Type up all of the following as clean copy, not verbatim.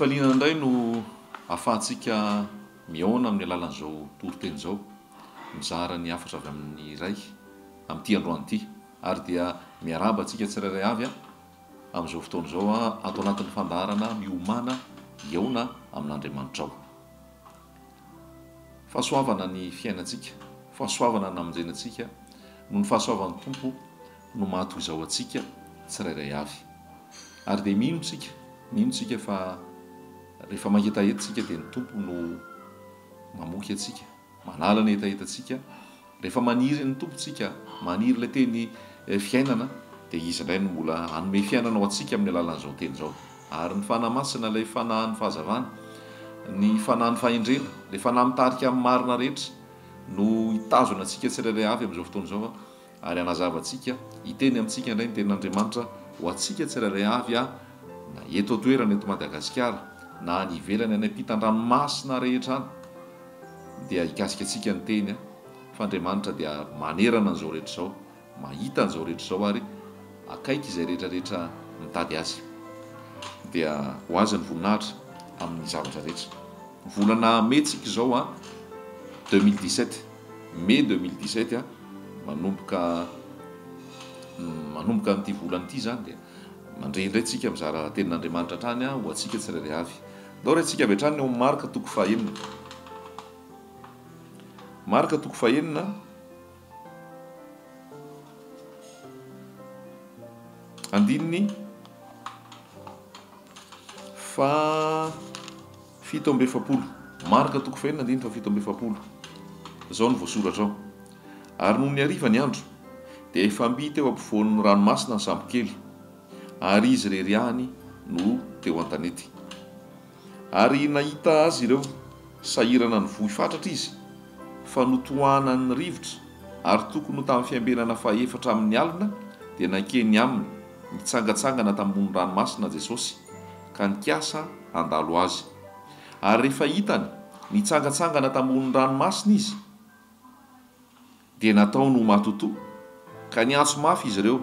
faliana indray no ahafahantsika miona amin'ny alalan'izao toriteny izao mizara ny hafatra avy amin'ny iray amin'ity androany ity ary dia miaraba antsika tsirairay avy amin'izao fotoana izao atao anatin'ny fandaharana miomana eona amin'Andriamanitra ao. Fahasoavana ny fiainantsika, fahasoavana ny amonjenantsika no ny fahasoavan'ny Tompo no mahatoy izao antsika tsirairay avy. Ary dia mino isika fa rehefa mahitaeta tsika dia ny Tompo no mamoky atsika, manala ny etaetantsika. Rehefa maniry ny Tompo tsika, maniry ilay teny fiainana, dia izy indray no mbola hanome fiainana ao antsika amin'ny alalan'izao teny izao. Ary ny fanahy masina ilay fanahin'ny fahazavana, ny fanahin'ny fahendrena, ilay fanahy mitarika amin'ny marina rehetra no hitazona antsika tsirairay avy amin'izao fotoana izao ary hanazava antsika, hiteny amintsika indray ny tenin'Andriamanitra ho antsika tsirairay avy na eto toerana eto Madagasikara na ny ivelany any ampitan-dranomasina rehetra any dia hikasika antsika ny teny fa Andriamanitra dia manerana an'izao rehetra izao, mahita an'izao rehetra izao ary akaiky izay rehetrarehetra mitady azy. Dia ho azy ny voninahitra amin'ny zavatra rehetra. Volana metsika izao 2017, mai 2017 manomboka n'ity volana ity zany dia mandrendray tsika mizara tenin'Andriamanitra hatrany ho antsika tsirairay avy. Dao raintsika avy hatrany eo amin'ny Marka toko fahaenina. Marka toko fahaenina andininy fa 7:70. Marka toko fahaenina andininy fa 7:70. Izao no voasoratra ao. Ary noho ny hariva ny andro dia efa mby teo ampovoan'ny ranomasina ny sambokely ary izy reriahany no teo an-tanety. Ary nahita azy ireo sahirana ny vohy fatratra izy fa notohanany rivotra ary tokony ho tamin'ny fiambenana faha-efatra amin'ny alina dia nankeny aminy nitsangatsangana tambony ranomasina Jesosy ka nikasa handalo azy. Ary rehefa hitany nitsangatsangana tambony ranomasina izy dia nataony ho matotoa ka niantso mafy izy ireo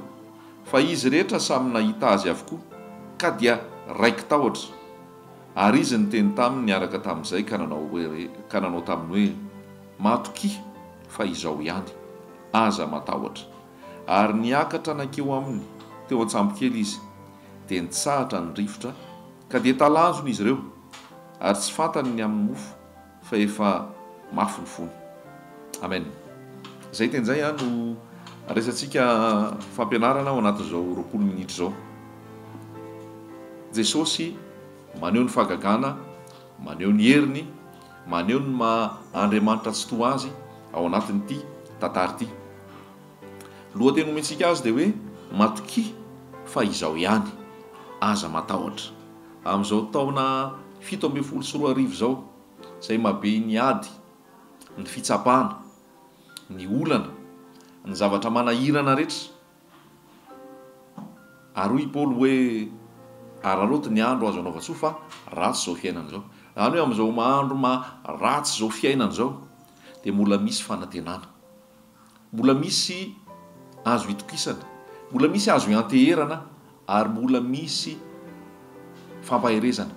fa izy rehetra samy nahita azy avokoa ka dia raiky tahotra. Ary izy niteny taminy niaraka tamin'izay ka nanao taminy hoe matoki fa izao ihany, aza matahotra. Ary niakatra nankeo aminy teo an-tsambokely izy dia nitsahatra ny rivotra ka dia talanjony izy ireo ary tsy fantany ny amin'ny mofo fa efa mafy ny fony. Amen. Zay teny izay no resantsika fampianarana ao anatin'izao 20 minitra izao. Jesosy maneho ny fahagagana, maneho ny heriny, maneho ny Andriamanitra tsy toa azy ao anatin'ity tantara ity. Lohateny omentsika azy dia hoe matoki fa izao ihany, aza matahotra. Amin'izao taona 7:40 izao izay mahabe ny ady, ny fitsapahana, ny olana, ny zavatra manahirana rehetra. Ary hoy Paoly hoe araroty ny andro azo anaova tsoa fa ratsy izao fiainana izao. Any hoe amin'izao andro ratsy izao fiainana izao dia mbola misy fanantenana, mbola misy azo hitokisana, mbola misy azo ianteherana ary mbola misy fampaherezana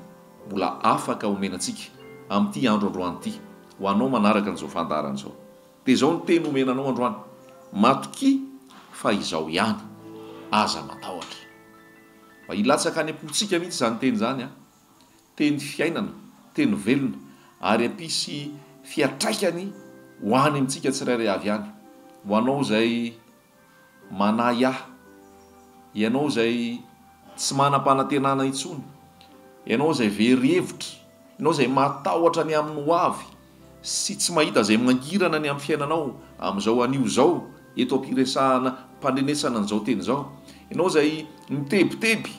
mbola afaka omenantsika amin'ity andro androany ity ho anao manaraka an'izao fandaharana izao. Dia izao ny teny omenanao androany, matoki fa izao ihany, aza matahotra. Mba hilatsaka any am-pontsika mihitsy izany teny izany, teny fiainana, teny velona ary ampisy fiatraikany ho any amintsika tsirairay avy ihany. Ho anao izay manahy ianao izay tsy manam-panantenana intsony, ianao izay very hevitra, ianao izay matahotra ny amin'ny ho avy sy tsy mahita izay mangirana ny amin'ny fiainanao amin'izao anio izao eto ampiresahana mpandrenesana an'izao teny izao, ianao izay mitebiteby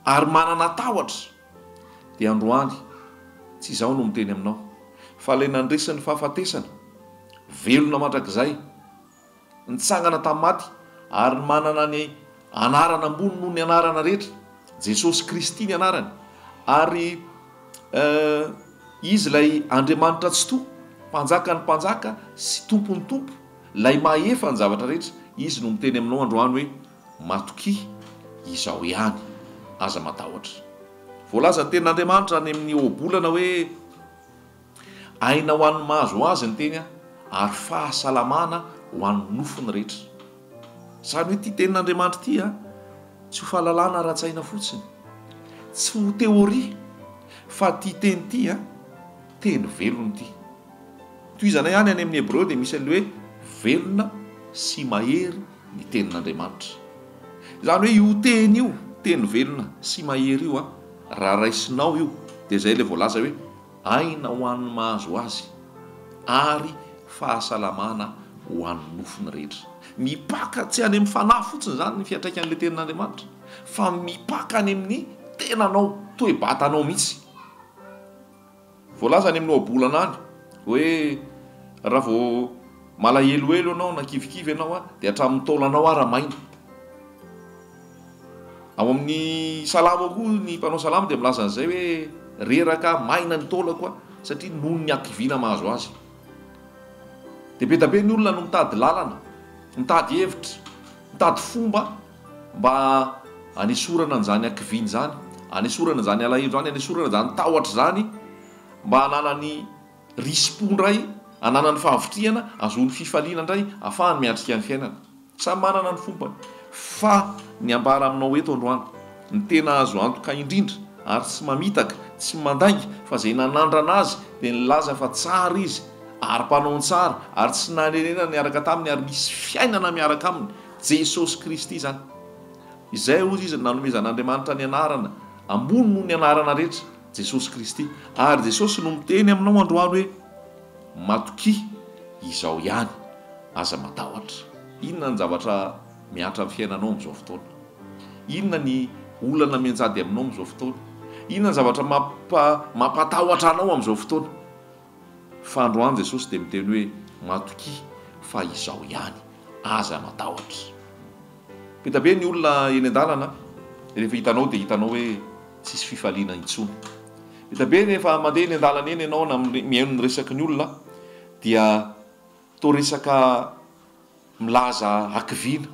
ary manana tahotra, dia androany tsy izao no miteny aminao fa ilay nandresiny fahafatesana velona mandrakizay, nitsangana tamin'ny maty ary manana ny anarana ambony noho ny anarana rehetra, Jesosy Kristy ny anarany. Ary izy ilay Andriamanitra tsy toa, mpanjaka ny mpanjaka sy tompo ny tompo, ilay mahefa ny zavatra rehetra, izy no miteny aminao androany hoe matoki izao ihany, aza matahotra. voalaza ny tenin'andriamanitra any amin'ny obolana hoe aina ho an'ny mahazo azy ny teny ary fahasalamana ho an'ny nofony rehetra. Zany hoe ty tenin'andriamanitra ty tsy ho fahalalana ara-tsaina fotsiny, tsy ho teoria, fa ty teny ty teny velony ty. Toy izany ihany any amin'ny Hébreu dia misy an'le hoe velona sy mahery ny tenin'andriamanitra. Zany hoe io teny io, teny velona sy mahery io raha raisinao io dia zay le voalaza hoe aina ho an'ny mahazo azy ary fahasalamana ho an'ny nofony rehetra. Mipaka tsy any amin'ny fanahy fotsiny zany ny fiantraikan'le tenin'andriamanitra, fa mipaka any amin'ny tenanao, toe-batanao mihitsy. Voalaza any amin'ny obolana any hoe raha vao malaheloelo anao na kivikivy ianao dia hatramin'ny taolanao ara maina. Ao amin'ny salamo koa ny mpanao salamo dia milaza an'izay hoe reraka maina ny taolako satria noho ny akiviana mahazo azy. Dia be tabe ny olona no mitady lalana, mitady hevitra, mitady fomba mba hanesorana an'izany akiviana zany, hanesorana an'izany alahelo zany, hanesorana an'izany tahotra zany, mba hananany risim-pondray, hananany fahavitriana, azony fifaliana indray, ahafahany miatrika ny fiainana. Samy manana ny fombany. Fa ny ambara aminao eto androany, ny tena azo antoka indrindra ary tsy mamitaka, tsy mandainga, fa zay nanandrana azy dia nilaza fa tsara izy ary mpanao tsara ary tsy nanenena miaraka taminy ary misy fiainana miaraka aminy, Jesosy Kristy zany. Izay ozy izy nanomezan'Andriamanitra ny anarana ambony noho ny anarana rehetra, Jesosy Kristy. Ary Jesosy no miteny aminao androany hoe matoki izao ihany aza matahotra. Inona ny zavatra miatra amin'ny fiainanao amin'izao fotoana? Inona ny olana mianjady aminao amin'izao fotoana? Inona ny zavatra mampatahotra anao amin'izao fotoana? Fa androany Jesosy dia miteny hoe matoki fa izao ihany aza matahotra. Petabe ny olona eny an-dalana rehefa hitanao dia hitanao hoe tsisy fifaliana intsony. Petabe rehefa mandeha eny an-dalana eny ianao na mihaino ny resaky ny olona dia toa resaka milaza akiviana,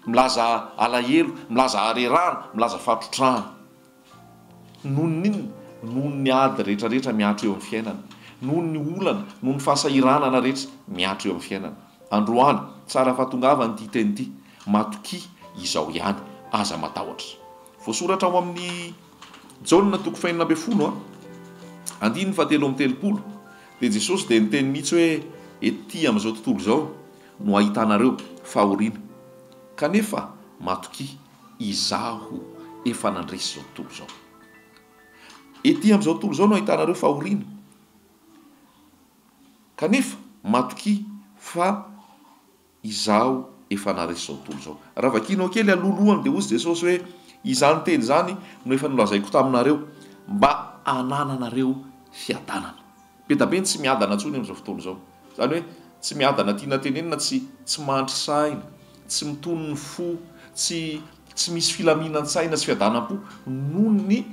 milaza alahelo, milaza arerahana, milaza fatrotrahana. Noho ny ady rehetrarehetra miatra eo amin'ny fiainana, noho ny olana, noho ny fahasahiranana rehetra miatra eo amin'ny fiainana. Androany tsara fahatongavany ty teny ity, matoki izao ihany aza matahotra. Voasoratra ao amin'ny Jaona 5:10 dia Jesosy dia niteny mihitsy hoe ety amin'izao tontolo izao no ahitanareo fahoriana, kanefa matoki izaho efa nandresy izao tontolo izao. Ety amin'izao tontolo izao no ahitanareo fahoriana, kanefa matoki fa izaho efa nandresy izao tontolo izao. Raha vakinao kely alolohany dia ozy Jesosy hoe izany teny zany no efa nolazaiko taminareo mba hanananareo fiadanana. Petabe tsy miadana ntsony amin'izao fotoana izao. Zany hoe tsy miadana tiana tenenina, tsy mandry saina, tsy mitony ny fo, tsy misy filaminan-tsaina sy fiadanam-po noho ny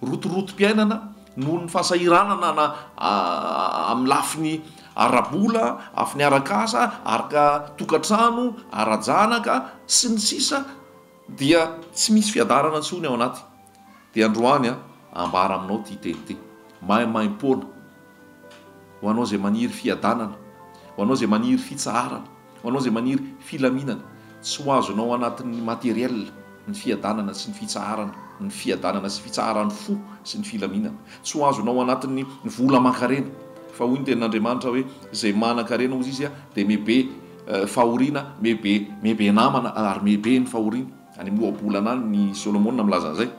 rotorotom-piainana, noho ny fahasahiranana amin'ny lafiny arabola, afiny arakasa, araka tokantrano, arajanaka sy ny sisa, dia tsy misy fiadarana ntsony ao anaty. Dia androany ambara aminao ty teny ty, maimaimpona ho anao zay maniry fiadanana, ho anao zay maniry fitsaharana, ho anao zay maniry filaminana. Tsy ho azonao anatin'ny materiel ny fiadanana sy ny fitsaharana, ny fiadanana sy fitsaharan'ny fo sy ny filaminana. Tsy ho azonao anatin'ny vola aman-karena, fa hoy ny tenin'Andriamanitra hoe zay manan-karena ozy izy dia mebe fahoriana, mebe namana ary mebe ny fahoriana. Any amin'ny oabolana any ny Solomona milaza an'izay.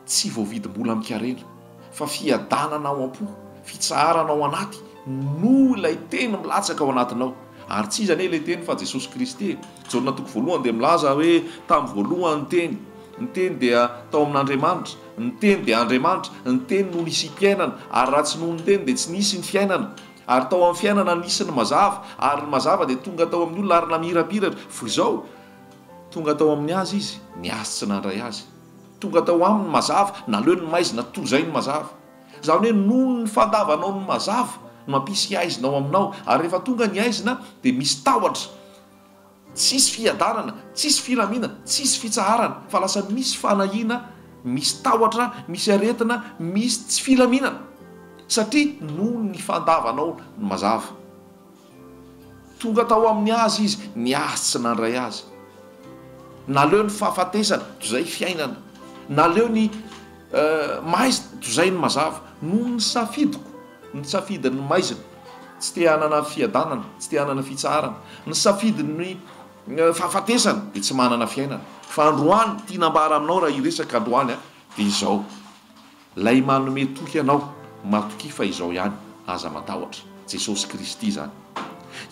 Tsy voavidim-bola mikarena, fa fiadanana ao am-po, fitsaharana ao anaty no ilay teny milatsaka ao anatinao. Ary tsy izany ilay teny fa Jesosy Kristy. Jaona 1 dia milaza hoe tamin'ny voalohany ny teny dia tao amin'Andriamanitra, ny teny dia Andriamanitra, ny teny no nisy fiainana, ary raha tsy noho ny teny dia tsy nisy ny fiainana. Ary tao amin'ny fiainana nisy ny mazava, ary ny mazava dia tonga tao amin'ny olona ary namirapiratra. Fa izao tonga tao amin'ny azy izy, ny azy tsy nandray azy. Tonga tao aminy mazava, naleo ny maizina tozay ny mazava. Zany hoe noho ny fandavanao ny mazava no mampisy aizinao aminao, ary rehefa tonga ny aizina dia misy tahotra, tsisy fiadanana, tsisy filaminana, tsisy fitsaharana, fa lasa misy fanahiana misy tahotra, misy aretina, misy tsy filaminana satria noho ny fandavanao ny mazava. Tonga tao amin'ny azy izy ny azy tsy nandray azy. Naleo ny fahafatesana toy izay fiainana, naleo ny maizina toy izay ny mazava. Noho ny safidiko, ny safidin'ny maizina tsy te hanana fiadanana, tsy te hanana fitsarana. Ny safidin'ny fahafatesana dia tsy manana fiainana. Fa androany tianambara aminao raha iresaka androany dia izao, lay manome toky ianao matoky fa izao ihany aza matahotra, Jesosy Kristy zany.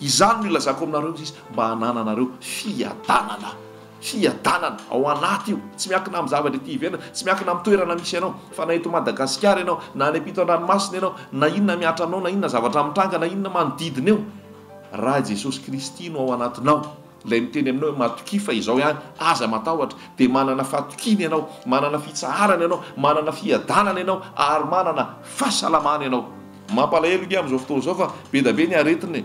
Izany no ilazako aminareo izy mba hanananareo fiadanana ao anaty io, tsy miankina amin'ny zavatra ety ivelany, tsy miankina amin'ny toerana misy ianao. Fa na eto Madagasikara ianao, na any ampito an-dranomasina ianao, na inona miatra anao, na inona zavatra mitranga, na inona manodidina eo, raha Jesosy Kristy no ao anatinao, lay miteny aminao matoky fa izao ihany aza matahotra, dia manana fatokiny ianao, manana fitsaharana ianao, manana fiadanana ianao, ary manana fahasalamana ianao. Mampalahelo io amin'izao fotoana izao fa be da be ny aretina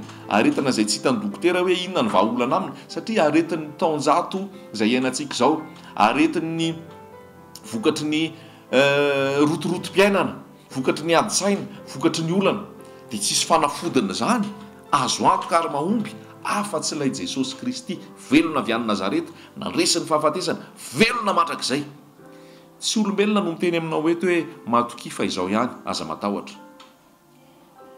izay tsy hitan'ny dokotera hoe inona ny vahaolana aminy, satria aretin'ny taonjato izay iainantsika izao, aretin'ny vokatry ny rotorotom-piainana, vokatry ny adi-tsaina, vokatry ny olana, dia tsisy fanafodina zany azo antoka ary mahomby afa-tsy ilay Jesosy Kristy velona avy any Nazareta, nandresiny fahafatesana, velona mandrakizay. Tsy olombelona no miteny aminao eto hoe matoky fa izao ihany aza matahotra.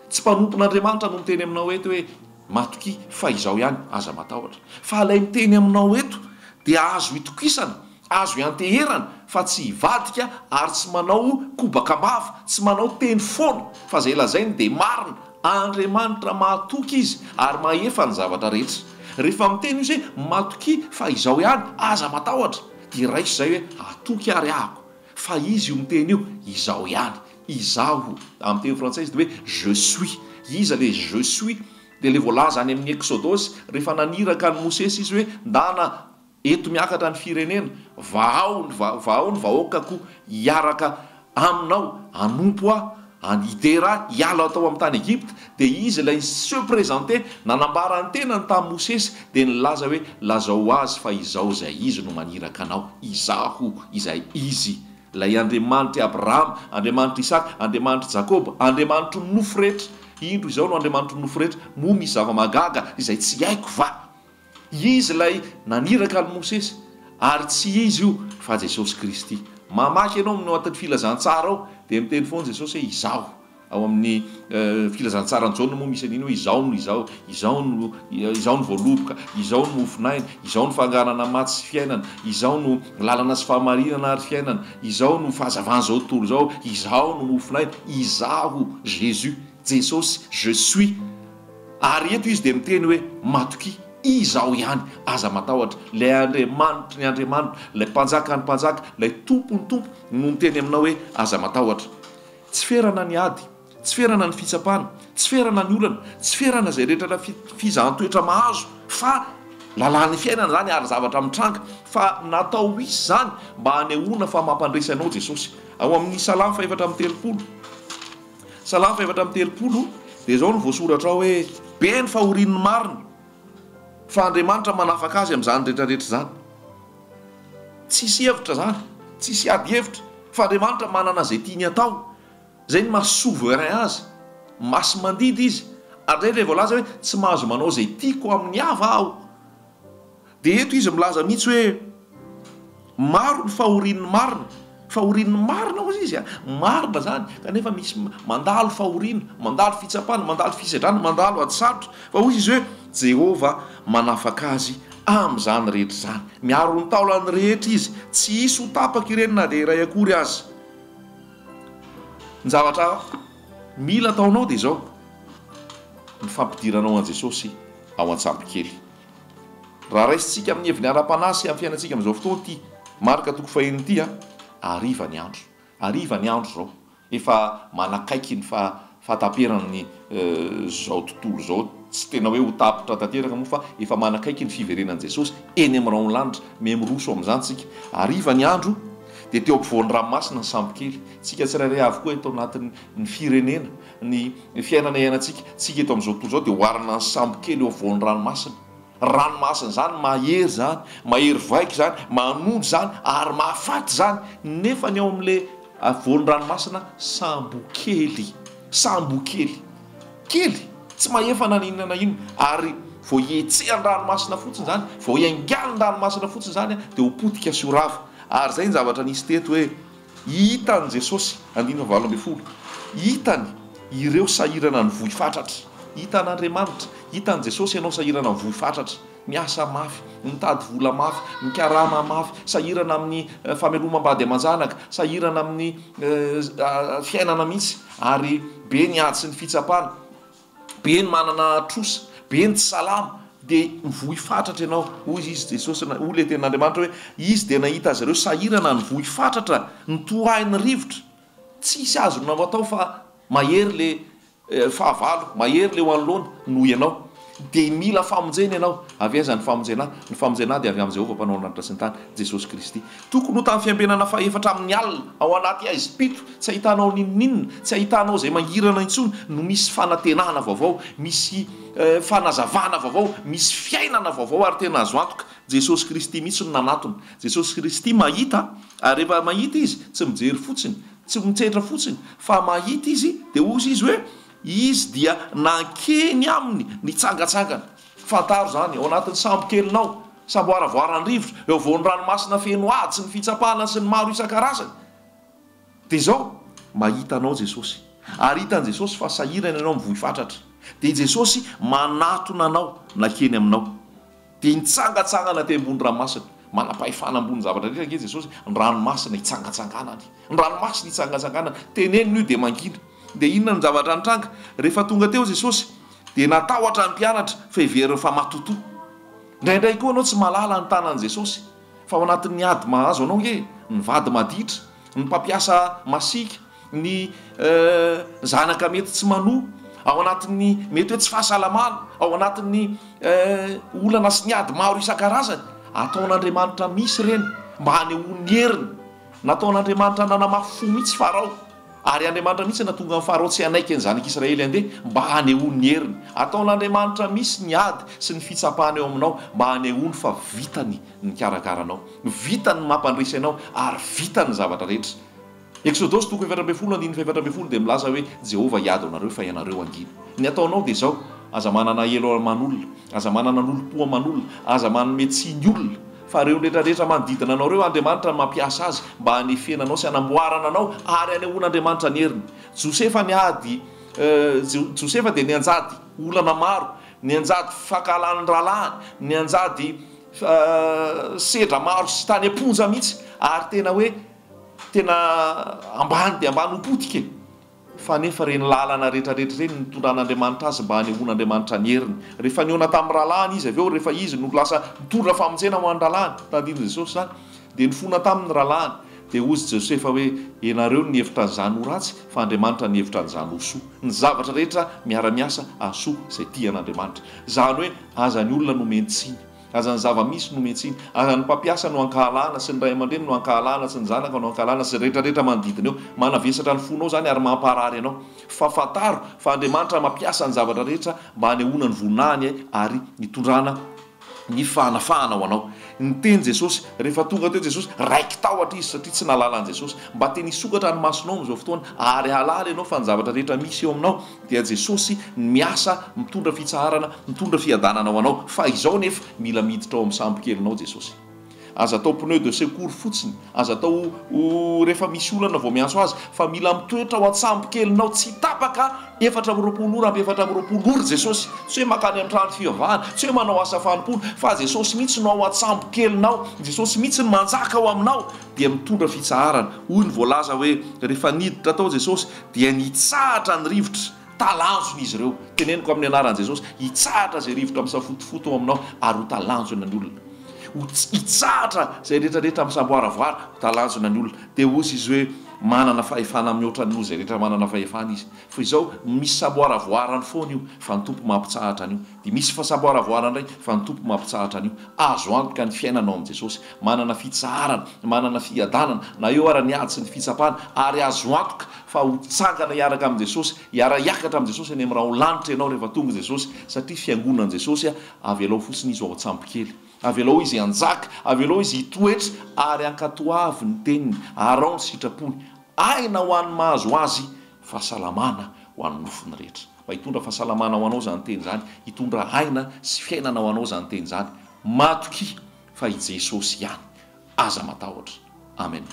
Tsy mpanompon'Andriamanitra no miteny aminao eto hoe matoky fa izao ihany aza matahotra. Fa ilay miteny aminao eto dia azo itokisana, azo ianteherana, fa tsy hivadika ary tsy manao kobakambava, tsy manao teny foana, fa zay lazainy dia marina. Andriamanitra mahatoky izy ary mahefa ny zavatra rehetra. Rehefa miteny izy hoe matoky fa izao ihany aza matahotra, dia raisy izay hoe atoky ary ahako. Fa izy io miteny io izao ihany, izaho amin'ny teny frantsay dia hoe je suis. Iza le je suis dia le voalaza any amin'ny Exodosy rehefa naniraka ny Mosesy izy hoe ndana eto miakatra ny firenena, vahao ny vahoakako hiaraka aminao, hanompo aho, hanidera hiala atao amin'ny tany Egypte. Dia izy ilay se présenter, nanambara ny tenany tamin'ny Mosesy, dia nilaza hoe lazao azy fa izao izay izy no maniraka anao, izaho izay izy. Ilay Andriamanitra Abrahama, Andriamanitra Isaka, Andriamanitra Jakoba, Andriamanitra ny nofo rehetra. Indro izao no Andriamanitra ny nofo rehetra, moa misy zava-magaga izay tsy haiko va. Izy ilay naniraka ny Mosesy, ary tsy izy io fa Jesosy Kristy. Mamaky ianao amin'ny atin'ny filazantsara ao dia miteny foana Jesosy hoe izaho. Ao amin'ny filazantsara ny Jaona moa misy an'iny hoe izao no voaloboka, izao no mofinaina, izao no fangarana maty sy fiainana, izao no lalana sy fahamarinana ary fiainana, izao no fahazavana zao tontolo zao, izao no mofinaina, izaho Jésus, Jesosy, je suis. Ary eto izy dia miteny hoe matoky izao ihany aza matahotra. Lay Andriamanitra ny Andriamanitra, lay mpanjaka ny mpanjaka, lay tompony tompo no miteny aminao hoe aza matahotra. Tsy ferana ny ady, tsy ferana ny fitsapana, tsy ferana ny olana, tsy ferana izay rehetra fizahan-toetra mahazo, fa lalàn'ny fiainana zany ary zavatra mitranga, fa natao hisy zany mba hanehoana fa mampandresy anao Jesosy. Ao amin'ny Salamo 4:3, Salamo 4:3 dia zao no voasoratra ao hoe be ny fahorian'ny marina, fa Andriamanitra manafaka azy amin'izany rehetrarehetra zany. Tsisy hevitra zany, tsisy ady hevitra, fa Andriamanitra manana izay tiany atao. Zay ny mahasoverin azy, masy mandidy izy. Ary zay ilay voalaza hoe tsy mahazo manao izay tiako amin'ny hafa aho. Dia eto izy milaza mihitsy hoe maro ny fahorian'ny marina. Fahorian'ny marina hozy izy, marina zany, kanefa misy mandalo fahoriana, mandalo fitsapana, mandalo fisedrana, mandalo ady sarotra. Fa hozy izy hoe Jehova manafaka azy amin'izany rehetra zany. Miaro ny taolany rehetra izy, tsy hisy ho tapaka ireny na dia iray akory azy. Ny zavatra mila ataonao dia izao, ny fampidiranao an Jesosy ao an-tsampy kely. Raha raisitsika amin'ny heviny ara-panasy amin'ny fiainantsika amin'izao fotoana ity, marika toko fahiny ity, ariva ny andro zao, efa manakaiky ny fahataperany zao tontolo zao. Tsy tena hoe ho tapitra tanteraka moa, fa efa manakaiky ny fiverenan'i Jesosy eny amin'ny raon'lanitra, memiroso amin'izany tsika. Ariva ny andro dia teo ampovoan'ny ranomasina ny sampy kely. Tsika tsirairay avy koa eto anatin'ny firenena, ny fiainana iainantsika, tsika eto amin'izao tontolo zao dia hoarina ny sampy kely eo ampovoan'ny ranomasina. ranomasina zany mahery zany mahery vaiky zany manondro zany ary mahafaty zany nefa ny ao amin'le voan'ny ranomasina sambokely kely tsy mahefa naninana ino ary vao ietsehan'ny ranomasina fotsiny zany vao iangaliny ranomasina fotsiny zany dia ho potika sy horava ary zay ny zavatra nisy teto hoe hitany Jesosy andininy 7 hitany ireo sahirana ny vohy fatratra hitan'Andriamanitra hitany Jesosy ianao sahirana ny vohy fatratra miasa mafy mitady vola mafy mikarama mafy sahirana amin'ny famelomam-bady aman-janaka sahirana amin'ny fiainana mihitsy ary be ny ady sy ny fitsapana be ny manana trosa be ny tsy salama dia mivohy fatratra ianao hoy izy Jesosy ho le ten'Andriamanitra hoe izy dia nahita azy ireo sahirana ny vohy fatratra ny tohainy rivotra tsisy azony atao fa mahery le fahavalo mahery le ho anoloana noho ianao dia mila famonjena ianao avy aiza ny famonjena dia avy amin'ny Jehovah mpanao ny lanitra sy ny tany Jesosy Kristy tokony ho tamin'ny fiambenana faefatra amin'ny alina ao anaty aizipito tsy ahitanao ninninina tsy ahitanao zay mangirana intsony no misy fanantenana vaovao misy fanazavana vaovao misy fiainana vaovao ary tena azo antoka Jesosy Kristy mihitsy no nanatony Jesosy Kristy mahita ary rehefa mahita izy tsy mijery fotsiny tsy mitsetra fotsiny fa mahita izy dia ozy izy hoe izy dia nankeny aminy nitsangatsangana fantaro zany ao anatin'ny sambokelinao samboaravoarany rivotra eo voan'ny ranomasina feno ady sy ny fitsapahana sy ny maro isan-karazany dia zao mahitanao Jesosy ary hitany Jesosy fa sahirana ianao mivohy fatratra dia Jesosy manatona anao nankeny aminao dia nitsangatsangana te ambony ranomasina manapahefana ambony zavatra rehetra nge Jesosy ny ranomasina hitsangatsanganany ny ranomasina hitsangatsanganany teneniny io dia mangina dia inona ny zavatra nitranga rehefa tonga teo Jesosy dia natahotra ny mpianatra fa hiveriny fa matoto indraindray koa anao tsy malala ny tanan'i Jesosy fa ao anatin'ny ady mahazo anao nge ny vady maditra ny mpampiasa masika ny zanaka mety tsy manoa ao anatin'ny mety hoe tsy fahasalamana ao anatin'ny olana sy ny ady maro isan-karazany ataon'Andriamanitra misy reny mba hanehoany heriny nataon'Andriamanitra nanamafy fo mihitsy farao ary Andriamanitra mihitsy natonga ny farao tsy hanaiky ny zanak'Israely andeha mba hanehoany heriny ataon'Andriamanitra misy ny ady sy ny fitsapahana eo aminao mba hanehoany fa vitany ny karakaranao vitany mampandresy anao ary vitany zavatra rehetra Exodosy 7:7 dia milaza hoe Jehovah hiady anareo fa ianareo angina ny ataonao dia zao aza manana elo aman'olona aza manana n'olom-po aman'olona aza manome tsiny olona fa reo rehetrarehetra manodidina anao reo Andriamanitra ny mampiasa azy mba hanefenanao sy hanamboarana anao ary hanehoan'Andriamanitra ny heriny Josefa niady Josefa dia nianjady olana maro nianjady fankalan'ny ralahany nianjady sedra maro sy tany amponja mihitsy ary tena hoe tena ambany dia ambany hopotika fa nefa reny lalana rehetrarehetra reny nitondran'Andriamanitra azy mba hanehoan'Andriamanitra ny heriny rehefa niona tamin'ny ralahany izy avy eo rehefa izy no lasa mitondra famonjena ho an'ny ralahany tadidin Jesosy zany dia nifona tamin'ny ralahany dia ozy Josefa hoe ianareo ny hevitra nyzany ho ratsy fa Andriamanitra ny hevitra nyzany ho soa ny zavatra rehetra miara-miasa asoa zay tian'Andriamanitra zany hoe aza ny olona nomentsiny aza ny zava-misy nomentsiny aza ny mpampiasa no ankahalana sy ny ray aman-dreny no ankahalana sy ny zanaka no ankahalana sy rehetrarehetra manodidina eo manavesatra ny fonao zany ary mamparary anao fa fantaro fa Andriamanitra mampiasa ny zavatra rehetra mba hanehoana ny voninahiny ary nitondrana ny fahanafahana ho anao ny teny Jesosy rehefa tonga teo Jesosy raiky tahotra izy satria tsy nalalan'i Jesosy mba teny hisokatra ny masonao amin'izao fotoana ary halala ianao fa ny zavatra rehetra misy eo aminao dia Jesosy miasa mitondra fitsaharana mitondra fiadanana ho anao fa izao nefa mila miditra ao amin'ny sambokelinao Jesosy aza atao pneu de secours fotsiny aza atao rehefa misy olana vao miantso azy fa mila mitoetra ao an-tsambokelinao tsy tapaka 420 ora ampy 420 ora Jesosy tsy hoe makany amin'ny trano fivavahana tsy hoe manao asa fanompoana fa Jesosy mihitsy no ao an-tsambokelinao Jesosy mihitsy ny manjaka ao aminao dia mitondra fitsaharana hoy ny voalaza hoe rehefa niditra tao Jesosy dia nitsahatra ny rivotra talanjony izy ireo teneniko amin'ny anaran'i Jesosy hitsahatra zay rivotra misafotofoto ao aminao ary ho talanjona ny olona hitsahatra zay rehetrarehetra misamboaravoara talanjona ny olona dia ozy izy hoe manana fahefana mihoatra ny zay rehetra manana fahefana izy fa izao misy samboaravoarany foana io fa ny tompo mampitsahatra an'io dia misy fasamboaravoarany ndray fa ny tompo mampitsahatra an'io azo antoka ny fiainanao amin'i Jesosy manana fitsaharana manana fiadanana na eo ara ny ady sy ny fitsapahana ary azo antoka fa fa ho tsangana hiaraka amin'i jesosy hiakatra amin'i jesosy any amin'ny raha ho lanitra ianao rehefa tonga jesosy satria fiangonan'i jesosy avy alao fotsiny izy ao an-tsampokely avy alao izy anjaka avy alao izy hitoetra ary ankatoavy ny teniny arao ny sitrapony aina ho an'ny mahazo azy fahasalamana ho an'ny nofony rehetra mba hitondra fahasalamana ho anao zany teny zany hitondra aina sy fiainana ho anao zany teny zany matoky fa i jesosy ihany aza matahotra amen